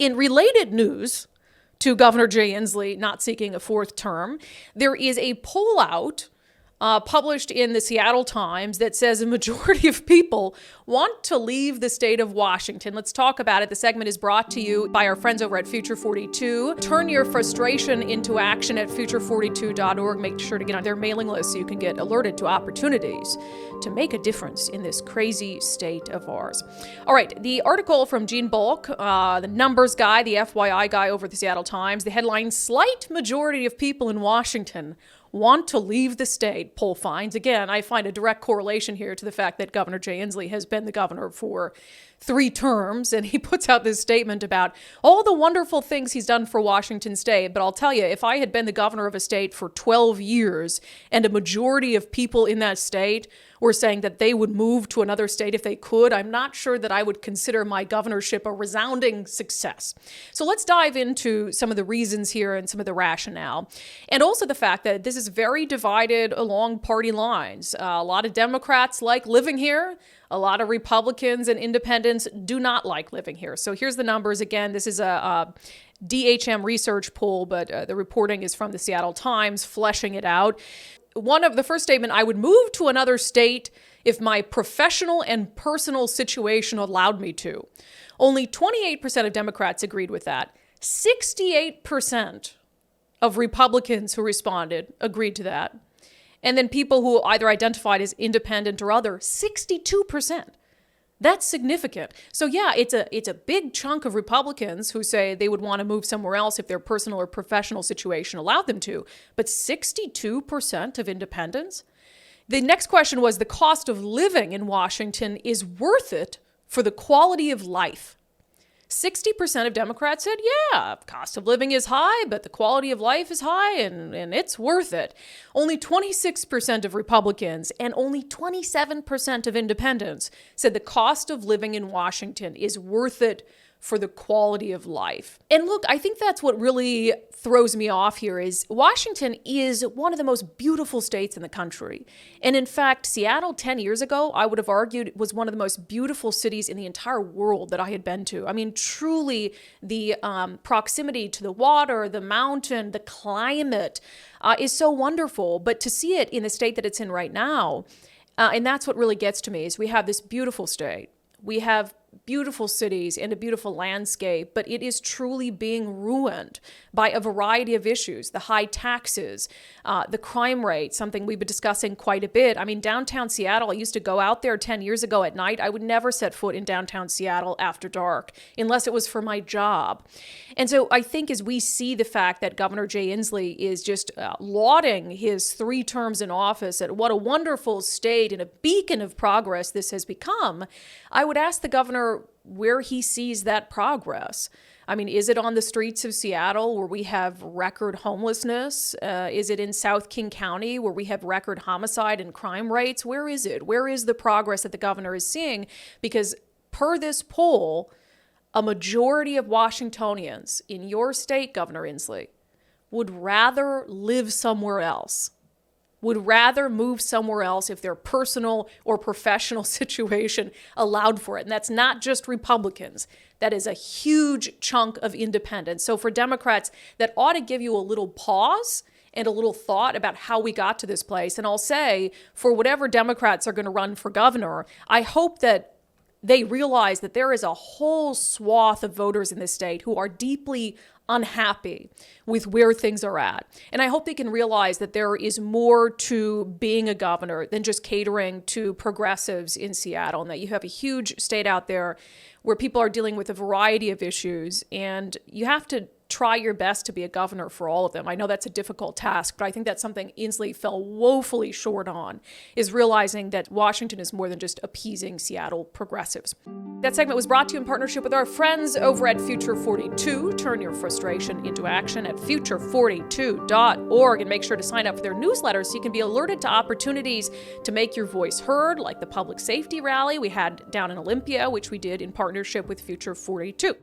In related news to Governor Jay Inslee not seeking a fourth term, there is a poll out published in the Seattle Times that says a majority of people want to leave the state of Washington. Let's talk about it. The segment is brought to you by our friends over at Future 42. Turn your frustration into action at future42.org. Make sure to get on their mailing list so you can get alerted to opportunities to make a difference in this crazy state of ours. All right, the article from Gene Bulk, the numbers guy, the FYI guy over at the Seattle Times, the headline, "Slight majority of people in Washington want to leave the state," poll finds. Again, I find a direct correlation here to the fact that Governor Jay Inslee has been the governor for 3 terms, and he puts out this statement about all the wonderful things he's done for Washington state. But I'll tell you, if I had been the governor of a state for 12 years and a majority of people in that state were saying that they would move to another state if they could, I'm not sure that I would consider my governorship a resounding success. So let's dive into some of the reasons here and some of the rationale. And also the fact that this is very divided along party lines. A lot of Democrats like living here. A lot of Republicans and independents do not like living here. So here's the numbers. Again, this is a DHM research poll, but the reporting is from the Seattle Times, fleshing it out. One of the first statement, "I would move to another state if my professional and personal situation allowed me to." Only 28% of Democrats agreed with that. 68% of Republicans who responded agreed to that. And then people who either identified as independent or other, 62%. That's significant. So yeah, it's a big chunk of Republicans who say they would want to move somewhere else if their personal or professional situation allowed them to. But 62% of independents? The next question was, the cost of living in Washington is worth it for the quality of life. 60% of Democrats said, yeah, cost of living is high, but the quality of life is high and it's worth it. Only 26% of Republicans and only 27% of independents said the cost of living in Washington is worth it for the quality of life. And look, I think that's what really throws me off here is Washington is one of the most beautiful states in the country. And in fact, Seattle 10 years ago, I would have argued was one of the most beautiful cities in the entire world that I had been to. I mean, truly the proximity to the water, the mountain, the climate is so wonderful. But to see it in the state that it's in right now, and that's what really gets to me, is we have this beautiful state. We have beautiful cities and a beautiful landscape, but it is truly being ruined by a variety of issues. The high taxes, the crime rate, something we've been discussing quite a bit. I mean, downtown Seattle, I used to go out there 10 years ago at night. I would never set foot in downtown Seattle after dark unless it was for my job. And so I think as we see the fact that Governor Jay Inslee is just lauding his 3 terms in office at what a wonderful state and a beacon of progress this has become, I would ask the governor where he sees that progress. I mean, is it on the streets of Seattle where we have record homelessness? Is it in South King County where we have record homicide and crime rates? Where is it? Where is the progress that the governor is seeing? Because per this poll, a majority of Washingtonians in your state, Governor Inslee, would rather live somewhere else, would rather move somewhere else if their personal or professional situation allowed for it. And that's not just Republicans. That is a huge chunk of independents. So for Democrats, that ought to give you a little pause and a little thought about how we got to this place. And I'll say, for whatever Democrats are going to run for governor, I hope that they realize that there is a whole swath of voters in this state who are deeply unhappy with where things are at. And I hope they can realize that there is more to being a governor than just catering to progressives in Seattle, and that you have a huge state out there where people are dealing with a variety of issues, and you have to try your best to be a governor for all of them. I know that's a difficult task, but I think that's something Inslee fell woefully short on, is realizing that Washington is more than just appeasing Seattle progressives. That segment was brought to you in partnership with our friends over at Future 42. Turn your frustration into action at future42.org, and make sure to sign up for their newsletter so you can be alerted to opportunities to make your voice heard, like the public safety rally we had down in Olympia, which we did in partnership with Future 42.